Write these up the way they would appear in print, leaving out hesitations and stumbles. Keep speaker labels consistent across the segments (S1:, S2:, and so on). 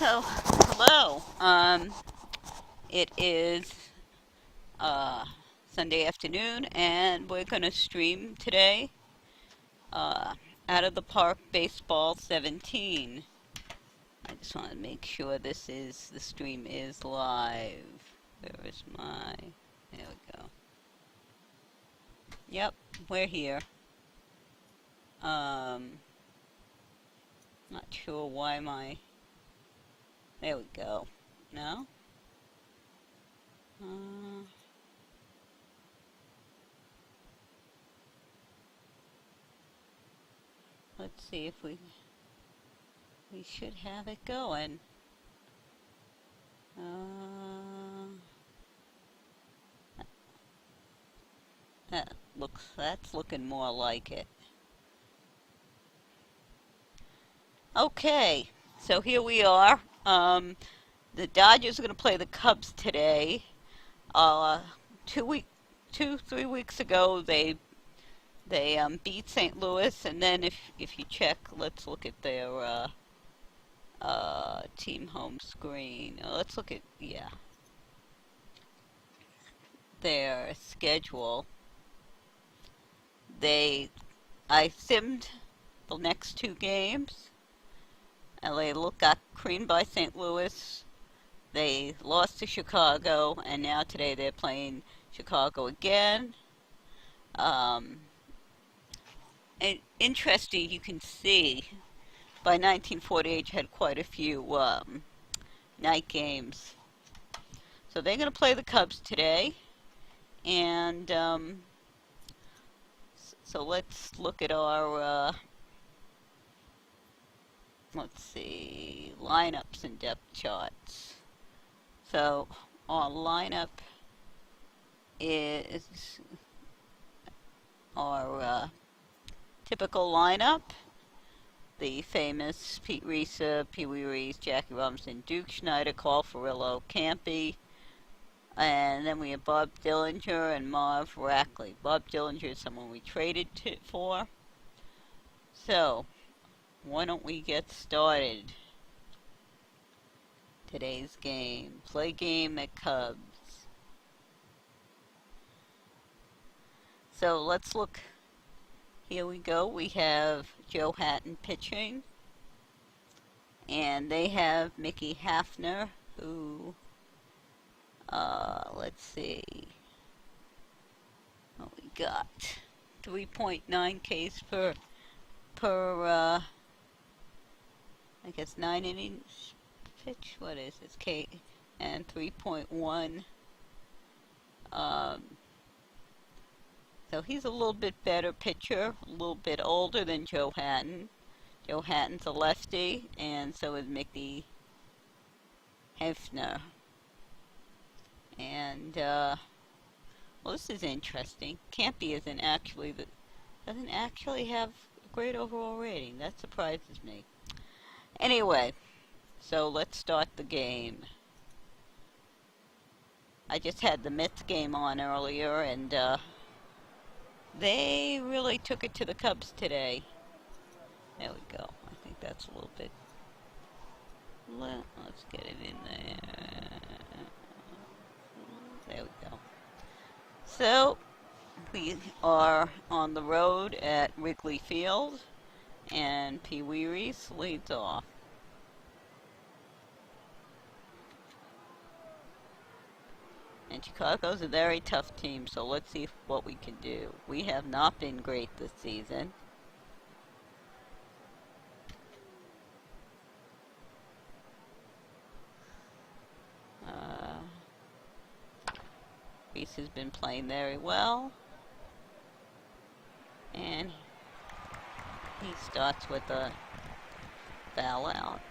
S1: So, hello. It is uh, Sunday afternoon, and we're gonna stream today. Uh, Out of the Park Baseball 17. I just want to make sure the stream is live. Where is my? There we go. Yep, we're here. Um, Not sure why my. There we go. No. Uh, let's see if we should have it going. That's looking more like it. Okay, so here we are. The Dodgers are going to play the Cubs today. Uh, 3 weeks ago, they beat St. Louis, and then if you check, let's look at their team home screen. Let's look at their schedule. I simmed the next two games, and they got creamed by St. Louis. They lost to Chicago, and now today they're playing Chicago again. And interesting, you can see by 1948 had quite a few night games. So they're going to play the Cubs today, and so let's look at our let's see, lineups and depth charts. So our lineup is our typical lineup. The famous Pete Risa, Pee Wee Reese, Jackie Robinson, Duke Schneider, Carl Furillo, Campy, and then we have Bob Dillinger and Marv Rackley. Bob Dillinger is someone we traded for. So, why don't we get started? Today's game. Play game at Cubs. So let's look. Here we go. We have Joe Hatton pitching. And they have Mickey Hafner, who, let's see what we got. 3.9 Ks per I guess 9 innings pitch. What is this? K and 3.1. So he's a little bit better pitcher, a little bit older than Joe Hatton. Joe Hatton's a lefty, and so is Mickey Hefner. And well, this is interesting. Campy doesn't actually have a great overall rating. That surprises me. Anyway, so let's start the game. I just had the Mets game on earlier, and they really took it to the Cubs today. There we go. I think that's a little bit. Let's get it in there. There we go. So, we are on the road at Wrigley Field, and Pee Wee Reese leads off. And Chicago's a very tough team, so let's see what we can do. We have not been great this season. Reese has been playing very well. And he starts with a foul out.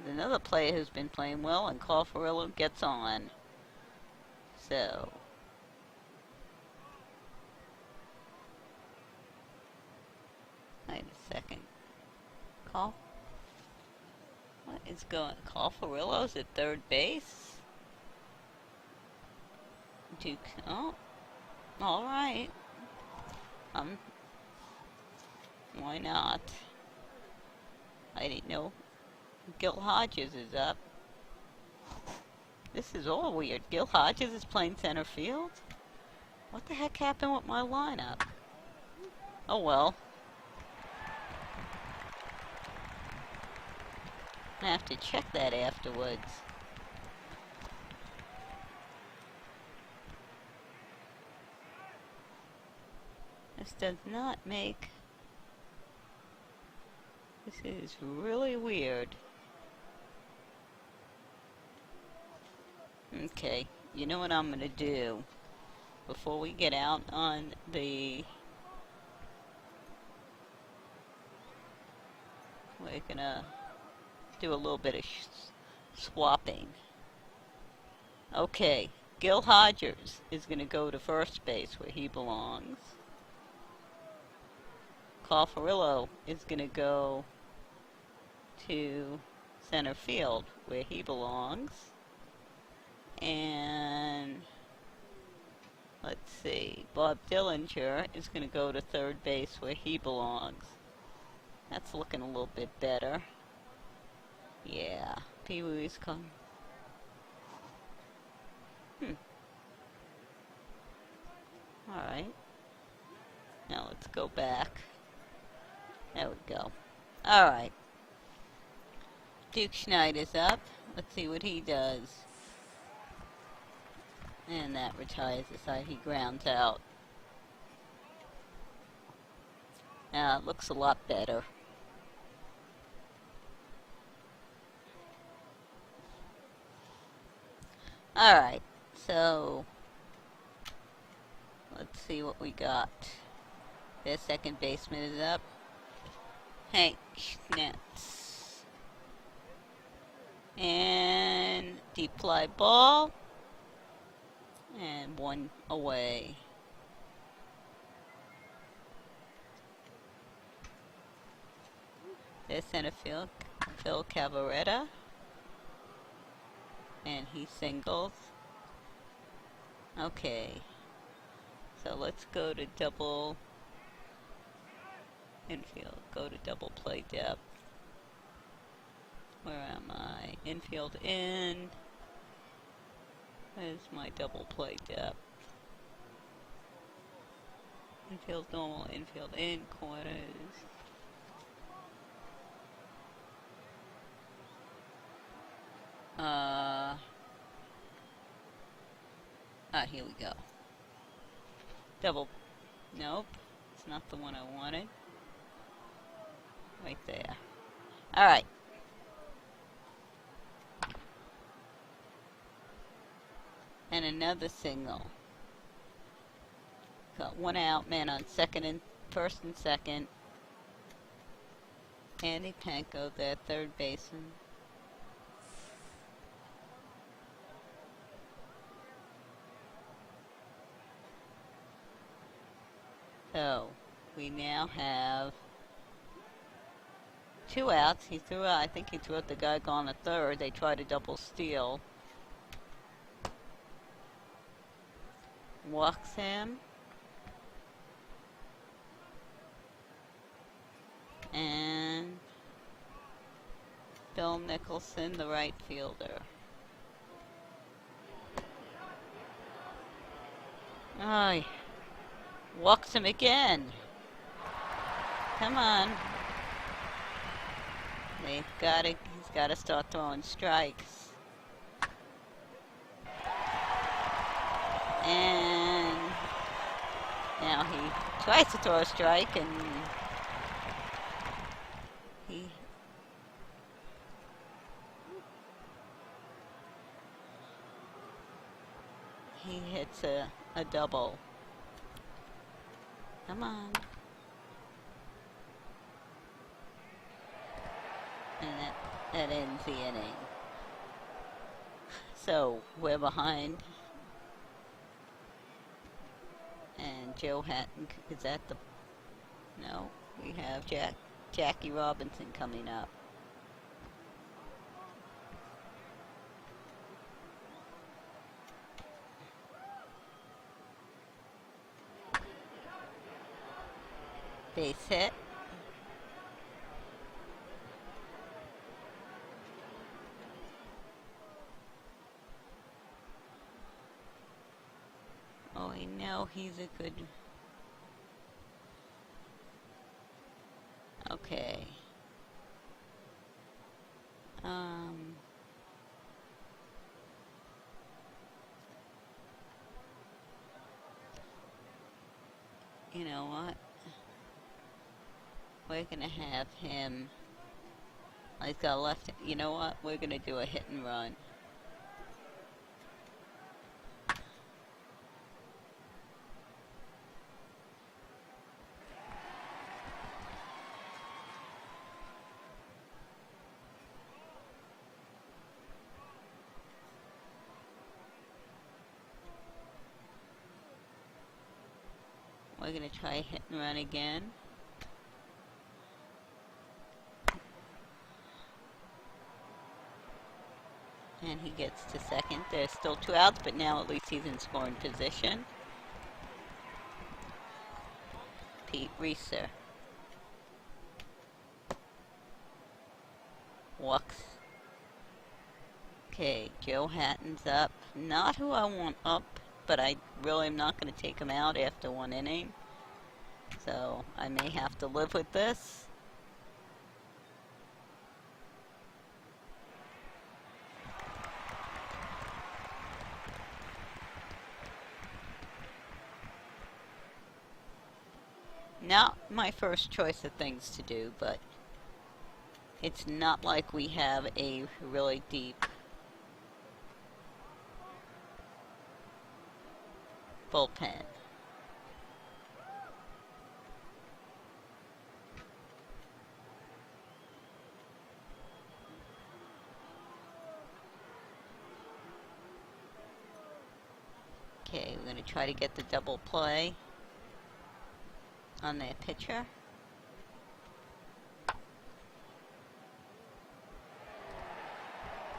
S1: Another player who's been playing well, and Carl Furillo gets on. So, wait a second. Carl? What is going? Carl Furillo's at third base? Duke. Oh, all right. Um, why not? I didn't know Gil Hodges is up. This is all weird. Gil Hodges is playing center field? What the heck happened with my lineup? Oh well. I have to check that afterwards. This does not make... This is really weird. Okay, you know what I'm gonna do? Before we get out on the... We're gonna do a little bit of swapping. Okay, Gil Hodges is gonna go to first base where he belongs. Carl Furillo is gonna go to center field where he belongs. And let's see, Bob Dillinger is going to go to third base where he belongs. That's looking a little bit better. Yeah, Pee Wee's come. Alright. Now let's go back. There we go. Alright. Duke Schneider's up. Let's see what he does. And that retires the side. He grounds out. Now it looks a lot better. Alright, so let's see what we got. Their second baseman is up. Hank Schnitz. And deep fly ball. And one away. There's center field, Phil Cavaretta. And he singles. Okay. So let's go to double infield. Go to double play depth. Where am I? Infield in. Where's my double play depth? Infield normal, infield in, corners. Here we go. Double, nope, it's not the one I wanted. Right there. Alright. And another single. Got one out, man on first and second. Andy Panko, their third baseman. So, we now have 2 outs. He threw out, I think he threw out the guy gone to third. They tried a double steal. Walks him. And Bill Nicholson, the right fielder. Oh, walks him again. Come on. He's got to start throwing strikes. And now he tries to throw a strike, and he hits a double. Come on. And that ends the inning. So we're behind. And Joe Hatton is at the... No, we have Jackie Robinson coming up. Base hit. Oh, I know he's a good... Okay. You know what? We're gonna have him... He's got a left... You know what? We're gonna do a hit and run. We're gonna try hit and run again. And he gets to second. There's still 2 outs, but now at least he's in scoring position. Pete Reeser walks. Okay, Joe Hatton's up. Not who I want up, but I really am not going to take him out after 1 inning. So I may have to live with this. Not my first choice of things to do, but it's not like we have a really deep bullpen. Okay, we're going to try to get the double play on their pitcher.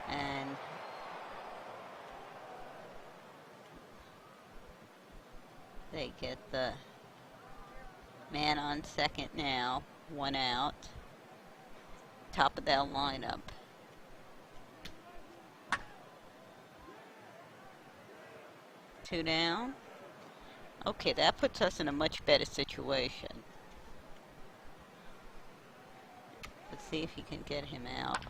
S1: And they get the man on second now. 1 out. Top of their lineup. Two down. Okay, that puts us in a much better situation. Let's see if he can get him out.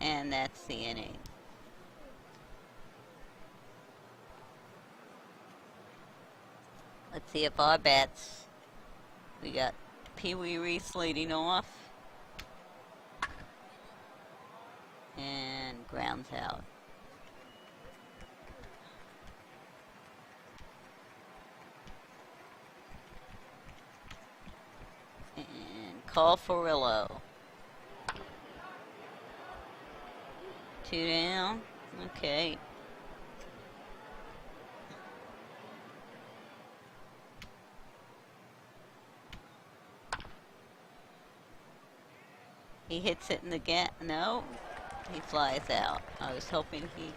S1: And that's the inning. Let's see if our bats... We got Pee Wee Reese leading off. And grounds out. And call for Rillo. 2 down. Okay. He hits it in the gap. No. He flies out. I was hoping he'd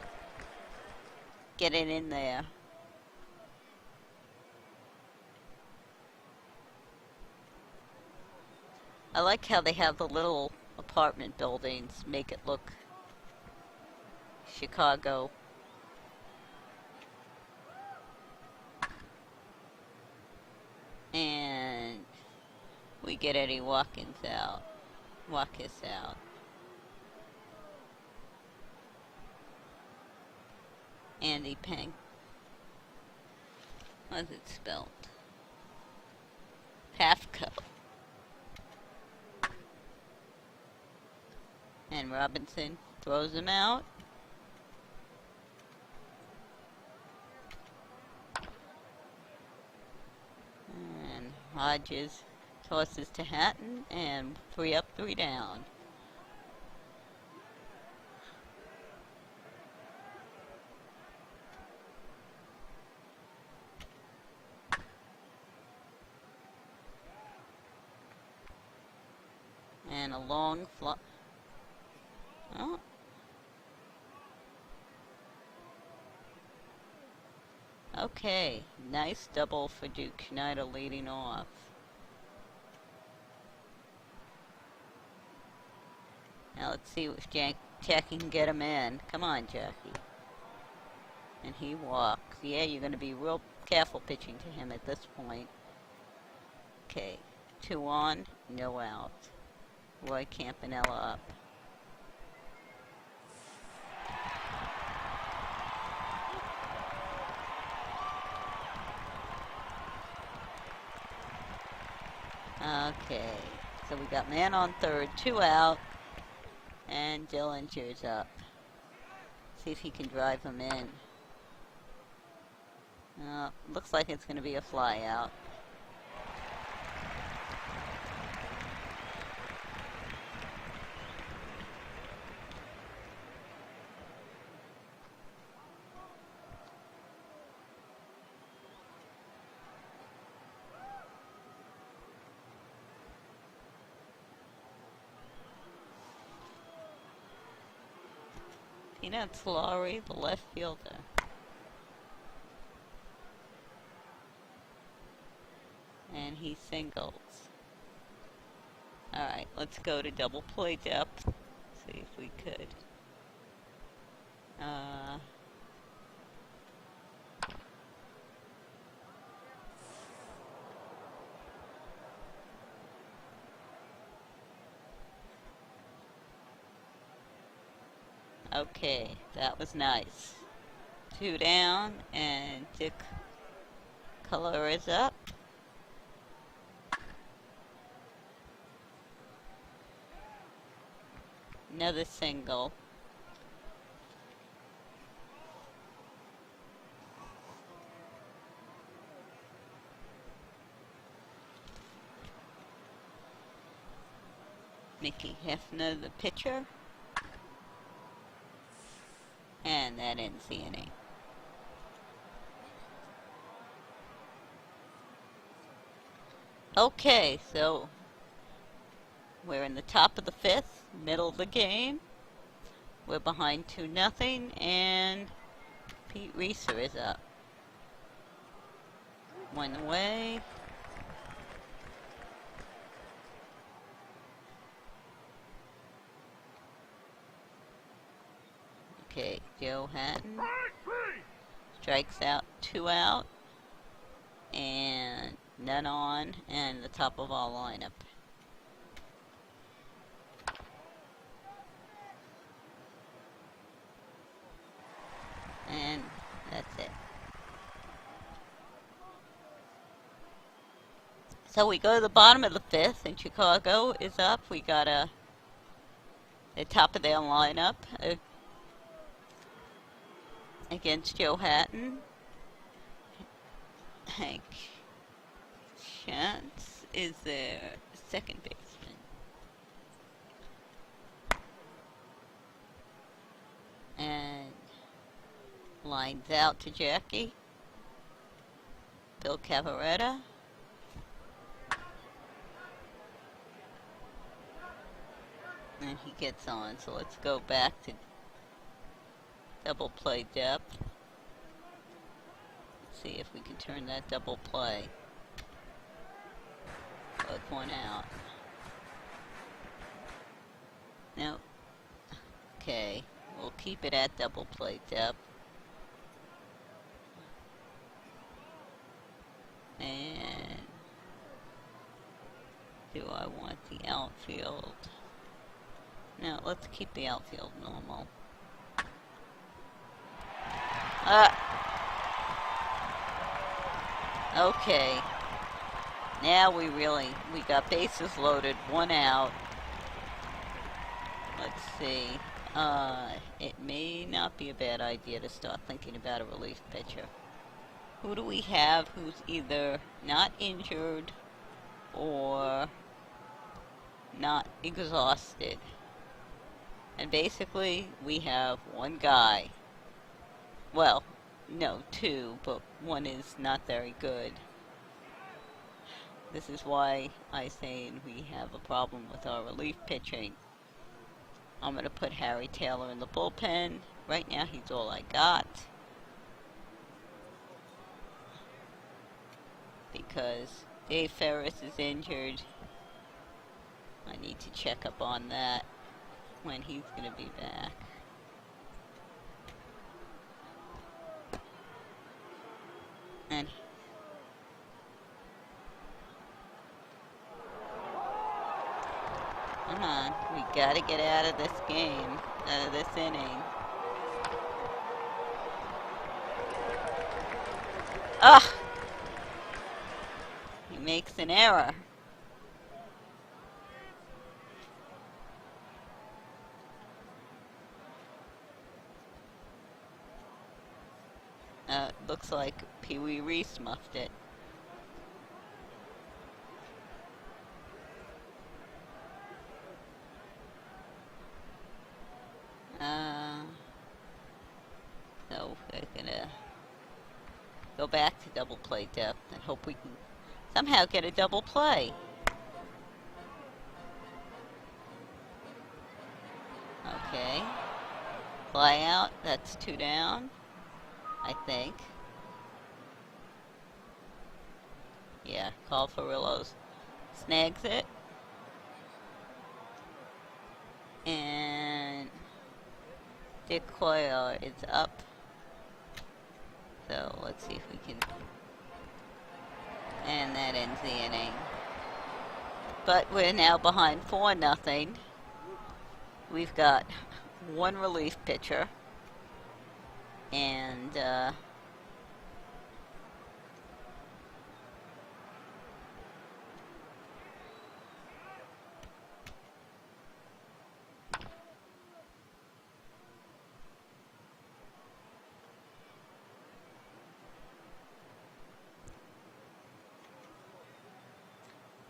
S1: get it in there. I like how they have the little apartment buildings, make it look Chicago. And we get Eddie Watkins out. Watkins out. Andy Peng. How's it spelled? Pafko. And Robinson throws him out. And Hodges tosses to Hatton, and 3 up, 3 down. And a long fly. Oh. Okay, nice double for Duke Schneider leading off. Now let's see if Jackie can get him in. Come on, Jackie. And he walks. Yeah, you're going to be real careful pitching to him at this point. Okay, 2 on, no out. Roy Campanella up. Okay, so we got man on third, 2 out, and Dillinger's up. See if he can drive him in. Looks like it's going to be a fly out. Peanuts Laurie, the left fielder. And he singles. Alright, let's go to double play depth. See if we could. Okay, that was nice. 2 down, and Dick Color is up. Another single. Mickey Hefner, the pitcher. And that ends the inning. Okay, so we're in the top of the 5th, middle of the game. We're behind 2-0, and Pete Reeser is up. 1 away. Okay, Joe Hatton strikes out, 2 out, and none on, and the top of our lineup. And that's it. So we go to the bottom of the 5th, and Chicago is up. We got the top of their lineup against Joe Hatton. Hank Chance is their second baseman. And lines out to Jackie. Bill Cavaretta. And he gets on, so let's go back to double play depth. Let's see if we can turn that double play. Both 1 out. Nope. Okay, we'll keep it at double play depth. And do I want the outfield? No, let's keep the outfield normal. Okay. Now we got bases loaded, 1 out. Let's see. It may not be a bad idea to start thinking about a relief pitcher. Who do we have who's either not injured or not exhausted? And basically, we have 1 guy. Well, no, 2, but 1 is not very good. This is why I say we have a problem with our relief pitching. I'm going to put Harry Taylor in the bullpen. Right now, he's all I got. because Dave Ferris is injured. I need to check up on that when he's going to be back. And come on, we got to get out of this game, out of this inning. Ugh! He makes an error. Looks like Pee Wee Reese muffed it. So we're gonna go back to double play depth and hope we can somehow get a double play. Okay. Fly out, that's 2 down, I think. Yeah, Carl Farillos snags it. And Dick Coyle is up. So let's see if we can. And that ends the inning. But we're now behind 4-0. We've got 1 relief pitcher. And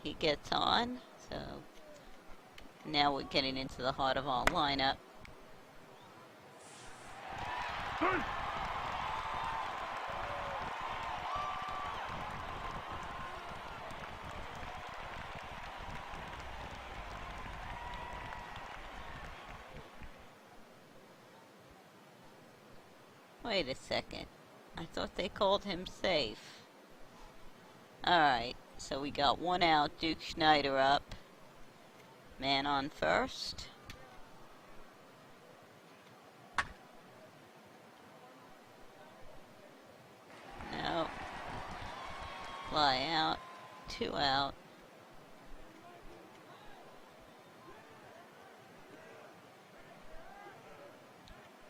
S1: he gets on, so now we're getting into the heart of our lineup. Wait a second. I thought they called him safe. Alright, so we got 1 out, Duke Schneider up. Man on first. No. Fly out, 2 out.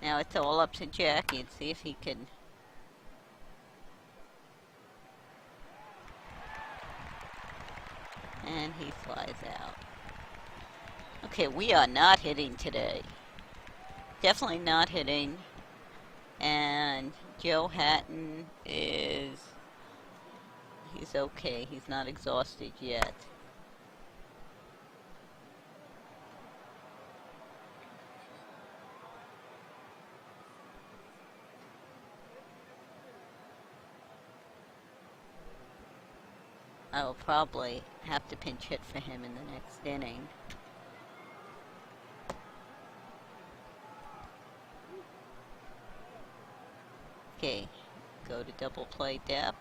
S1: Now it's all up to Jackie and see if he can. And he flies out. Okay, we are not hitting today. Definitely not hitting. And Joe Hatton is... he's okay. He's not exhausted yet. I will probably have to pinch hit for him in the next inning. Okay, go to double play depth.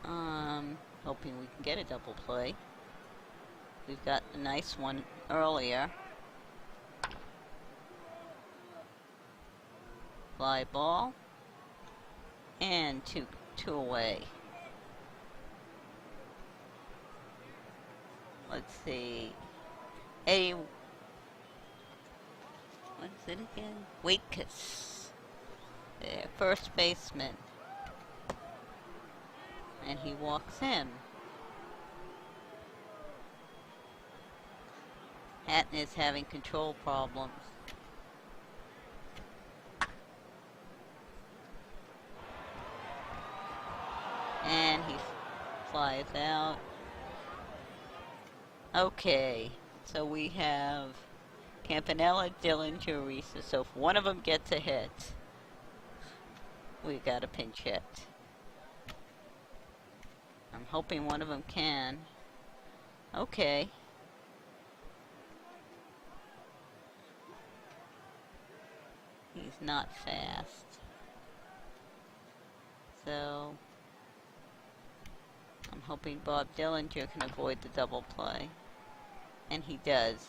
S1: Hoping we can get a double play. We've got a nice one earlier. Fly ball. And two away. Let's see. What's it again? Waitkus. There, first baseman. And he walks in. Hatton is having control problems. And he flies out. Okay, so we have Campanella, Dillinger, Risa. So if one of them gets a hit, we got a pinch hit. I'm hoping one of them can. Okay. He's not fast. So hoping Bob Dillinger can avoid the double play. And he does.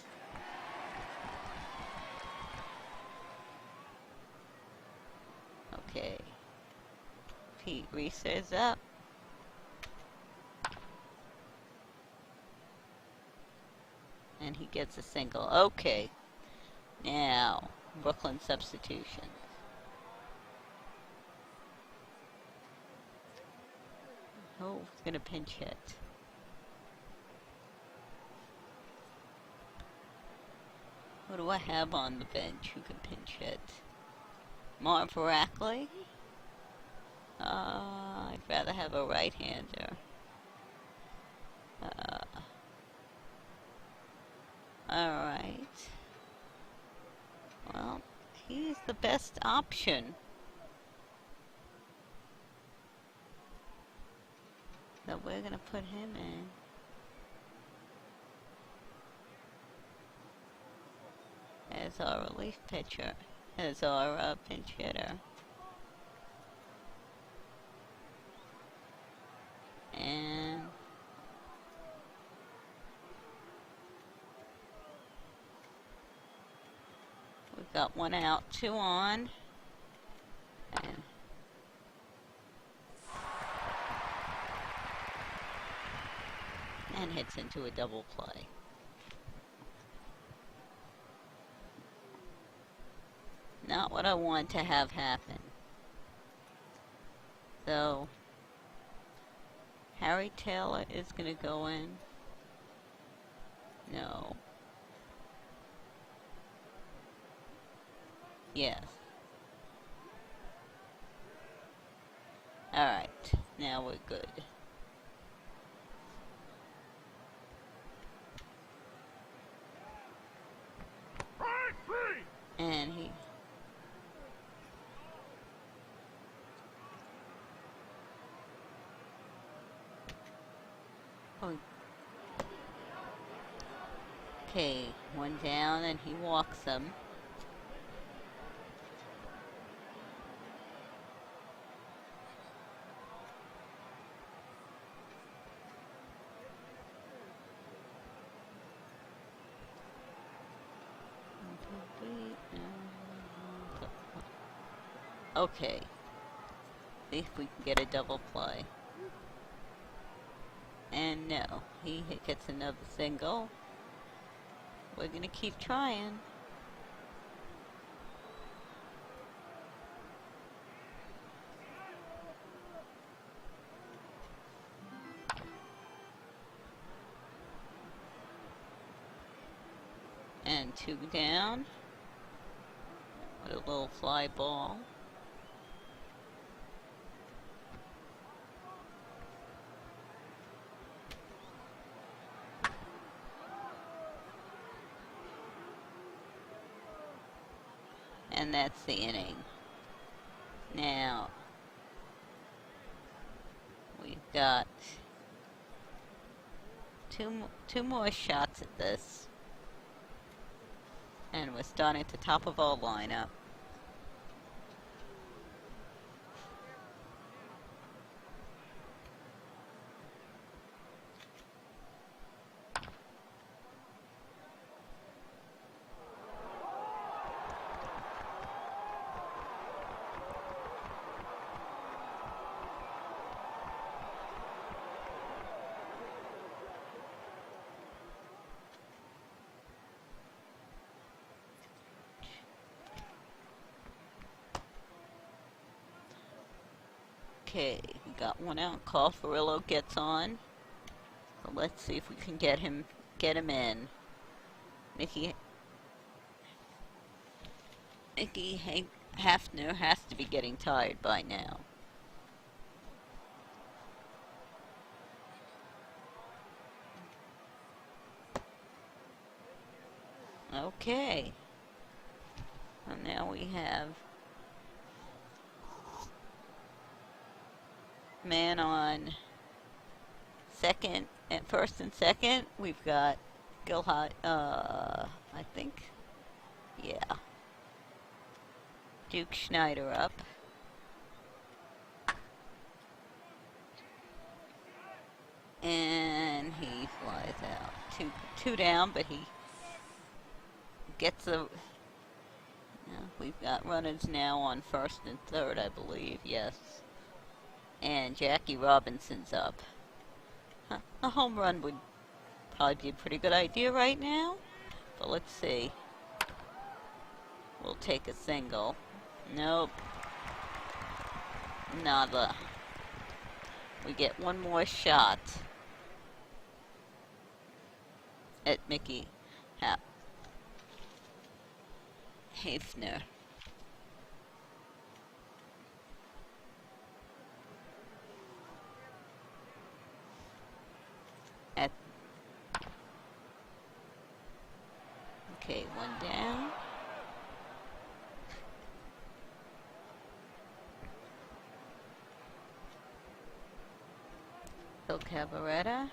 S1: Okay. Pete Reese is up. And he gets a single. Okay. Now, Brooklyn substitution. Oh, he's gonna pinch hit. What do I have on the bench who can pinch hit? Marv Rackley? I'd rather have a right-hander. Alright. Well, he's the best option. So we're gonna put him in. As our relief pitcher. As our pinch hitter. And we've got 1 out, 2 on. And hits into a double play. Not what I want to have happen. So Harry Taylor is gonna go in. No. Yes. Alright, now we're good. And he... Oh. Okay, 1 down and he walks them. Okay. See if we can get a double play. And no, he gets another single. We're gonna keep trying. And 2 down. With a little fly ball. And that's the inning. Now, we've got two more shots at this. And we're starting at the top of our lineup. Okay, we got 1 out. Cofferillo gets on. So let's see if we can get him in. Mickey Hafner has to be getting tired by now. Okay. And now we have man on second and first and second. We've got Gilhot, I think. Yeah. Duke Schneider up. And he flies out. Two down, but he gets a... we've got runners now on first and third, I believe. Yes. And Jackie Robinson's up. A home run would probably be a pretty good idea right now. But let's see. We'll take a single. Nope. Nada. We get one more shot at Mickey Hafner. Okay, one down. Phil Cavaretta.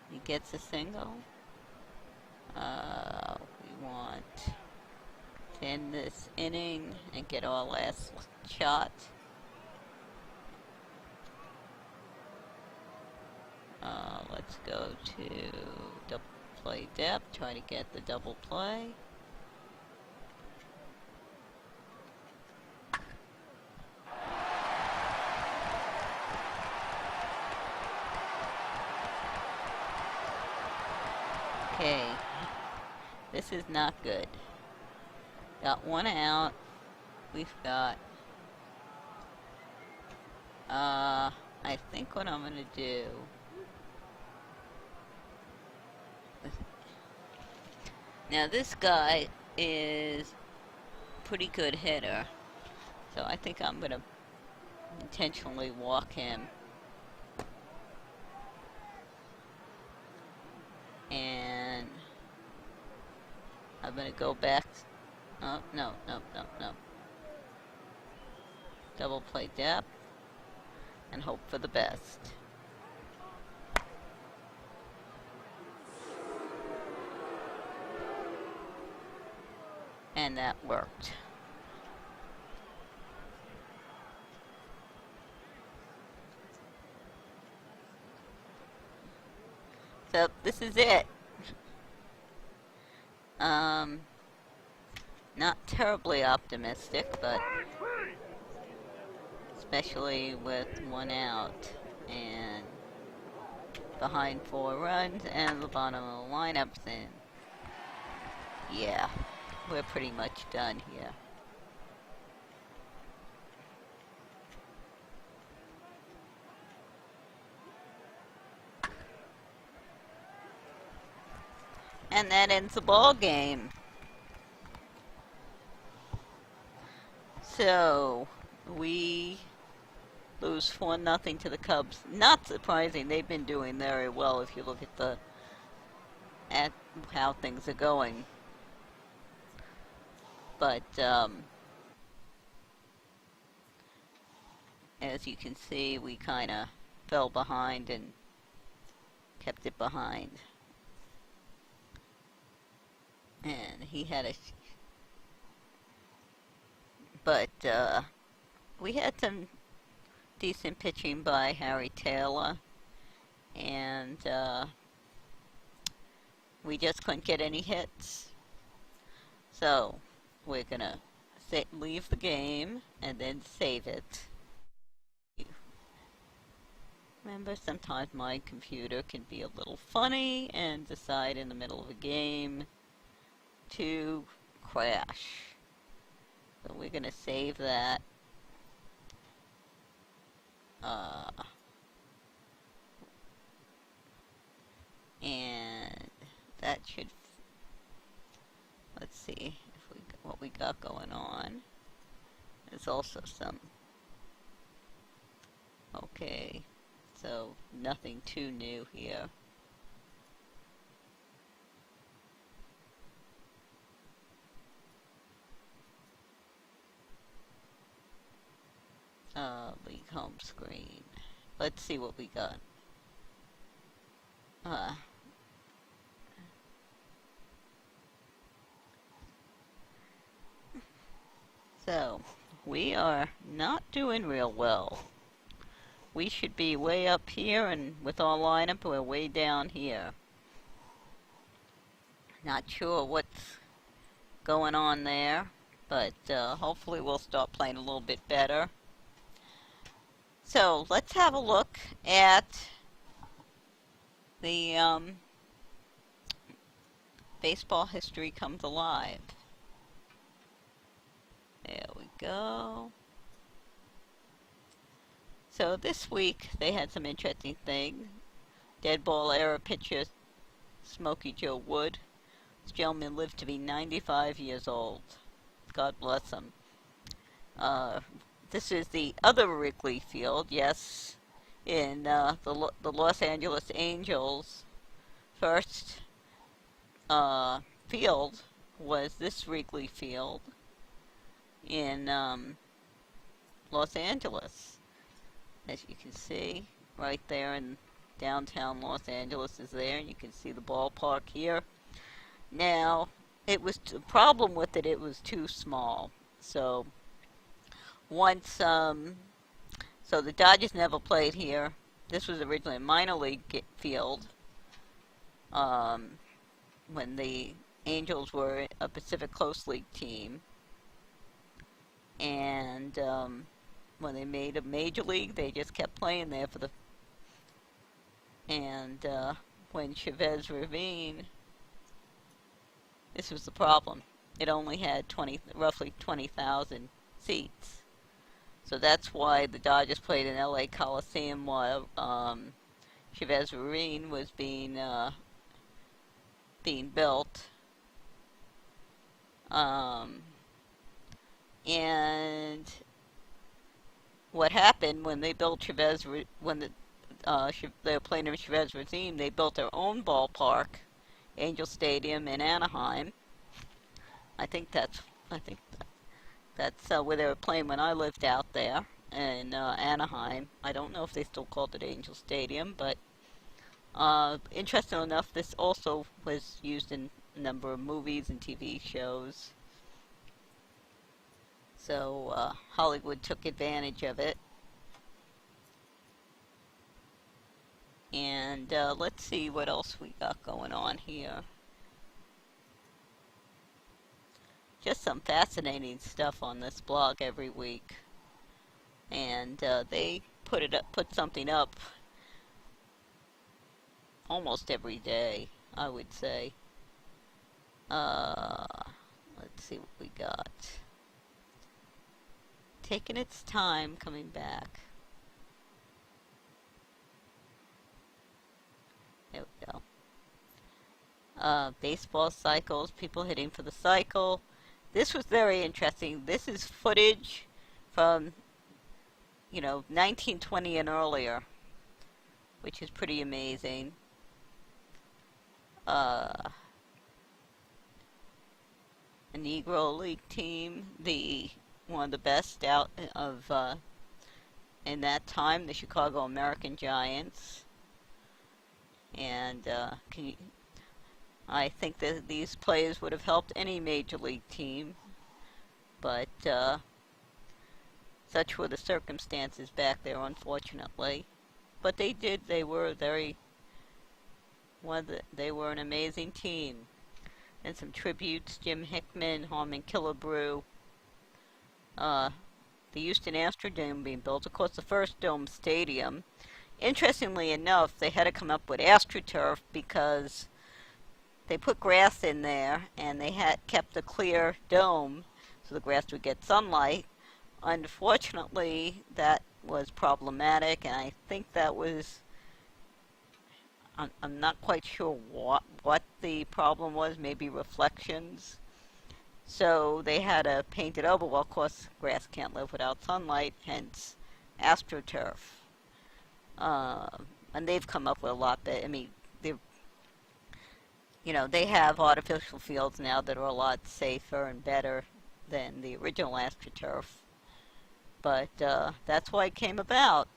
S1: He gets a single. We want to end this inning and get our last shot. Let's go to double play depth, try to get the double play. Okay, this is not good. Got one out. We've got, I think what I'm gonna do, now this guy is pretty good hitter, so I think I'm gonna intentionally walk him. And I'm gonna go back. Oh, no. Double play depth and hope for the best. And that worked. So this is it. Not terribly optimistic, but especially with one out and behind 4 runs and the bottom of the lineup's in. Yeah, we're pretty much done here. And that ends the ball game. So we lose 4-0 to the Cubs. Not surprising. They've been doing very well if you look at how things are going. But as you can see, we kind of fell behind and kept it behind. And he had a... But we had some decent pitching by Harry Taylor, and we just couldn't get any hits. So we're gonna leave the game and then save it. Remember, sometimes my computer can be a little funny and decide in the middle of a game to crash. So we're gonna save that. And that should, let's see what we got going on. There's also some, okay, so nothing too new here. League home screen. Let's see what we got. So, We are not doing real well. We should be way up here, and with our lineup, we're way down here. Not sure what's going on there, but hopefully we'll start playing a little bit better. So let's have a look at the baseball history comes alive. There we go. So this week they had some interesting things. Dead ball era pitcher Smokey Joe Wood. This gentleman lived to be 95 years old. God bless him. This is the other Wrigley Field, yes, in the Los Angeles Angels' first field was this Wrigley Field in Los Angeles. As you can see, right there in downtown Los Angeles is there, and you can see the ballpark here. Now, the problem with it was too small. So once, so the Dodgers never played here. This was originally a minor league field when the Angels were a Pacific Coast League team. And when they made a major league, they just kept playing there for the... And when Chavez Ravine, this was the problem. It only had roughly 20,000 seats. So that's why the Dodgers played in LA Coliseum while Chavez Ravine was being built. And what happened when they built Chavez, when they were playing in Chavez Ravine, they built their own ballpark, Angel Stadium in Anaheim. I think that's where they were playing when I lived out there in Anaheim. I don't know if they still called it Angel Stadium, but interesting enough, this also was used in a number of movies and TV shows. So Hollywood took advantage of it. And let's see what else we got going on here. Just some fascinating stuff on this blog every week. And they put something up almost every day, I would say. Let's see what we got. Taking its time coming back. There we go. Baseball cycles, people hitting for the cycle. This was very interesting. This is footage from, 1920 and earlier, which is pretty amazing. A Negro League team, one of the best out of in that time, the Chicago American Giants. And I think that these players would have helped any major league team, but such were the circumstances back there, unfortunately. But they were they were an amazing team. And some tributes: Jim Hickman, Harmon Killebrew, the Houston Astrodome being built. Of course, the first dome stadium. Interestingly enough, they had to come up with AstroTurf because they put grass in there and they had kept a clear dome so the grass would get sunlight. Unfortunately, that was problematic, and I think that was... I'm not quite sure what the problem was, maybe reflections. So they had to paint it over. Well, of course, grass can't live without sunlight, hence AstroTurf. And they've come up with a lot that, they have artificial fields now that are a lot safer and better than the original AstroTurf. But that's why it came about.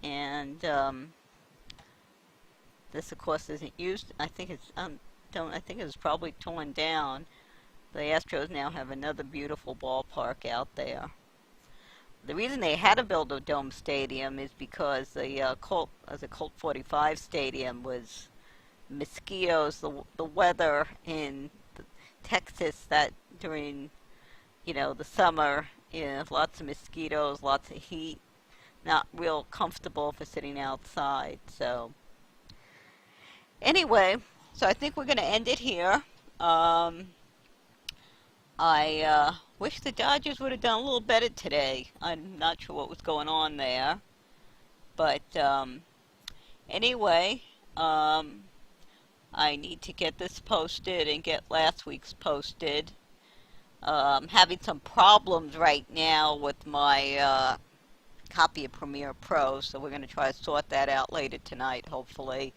S1: And this, of course, isn't used. I think it was probably torn down. The Astros now have another beautiful ballpark out there. The reason they had to build a dome stadium is because the Colt 45 stadium was mosquitoes, the weather in Texas that during, the summer, lots of mosquitoes, lots of heat, not real comfortable for sitting outside. So anyway, so I think we're going to end it here. I wish the Dodgers would have done a little better today. I'm not sure what was going on there. But anyway, I need to get this posted and get last week's posted. Having some problems right now with my copy of Premiere Pro, so we're going to try to sort that out later tonight, hopefully,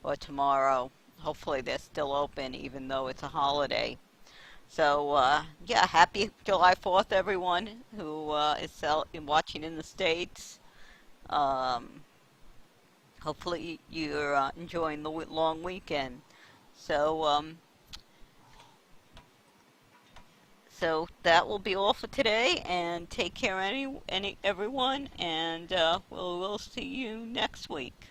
S1: or tomorrow. Hopefully they're still open, even though it's a holiday. So, yeah, happy July 4th, everyone who is watching in the States. Hopefully you're enjoying the long weekend. So, so that will be all for today, and take care, everyone, and we'll see you next week.